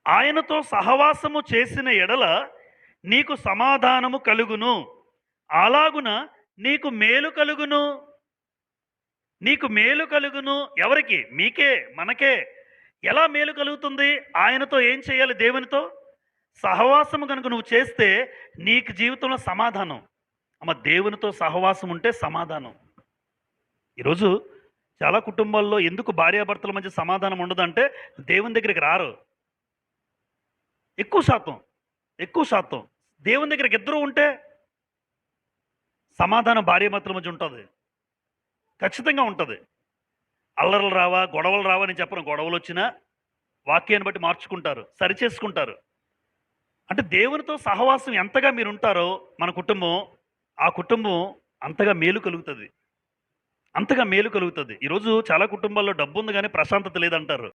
ఆయనతో సహవాసము చేసిన ఎడల నీకు సమాధానము కలుగును. అలాగున నీకు మేలు కలుగును. నీకు మేలు కలుగును. ఎవరికి? మీకే, మనకే. ఎలా మేలు కలుగుతుంది? ఆయనతో ఏం చేయాలి? దేవునితో సహవాసము కనుక నువ్వు చేస్తే నీకు జీవితంలో సమాధానం. అమ్మ, దేవునితో సహవాసం ఉంటే సమాధానం. ఈరోజు చాలా కుటుంబాల్లో ఎందుకు భార్యాభర్తల మధ్య సమాధానం ఉండదంటే దేవుని దగ్గరికి రారు. ఎక్కువ శాతం దేవుని దగ్గరికి ఇద్దరు ఉంటే సమాధానం భార్యాభర్తల మధ్య ఉంటుంది. ఖచ్చితంగా ఉంటుంది. అల్లర్లు రావా, గొడవలు రావా అని చెప్పను. గొడవలు వచ్చినా వాక్యాన్ని బట్టి మార్చుకుంటారు, సరిచేసుకుంటారు. అంటే దేవునితో సహవాసం ఎంతగా మీరు ఉంటారో మన కుటుంబం, ఆ కుటుంబం అంతగా మేలు కలుగుతుంది. ఈరోజు చాలా కుటుంబాల్లో డబ్బు ఉంది కానీ ప్రశాంతత లేదంటారు.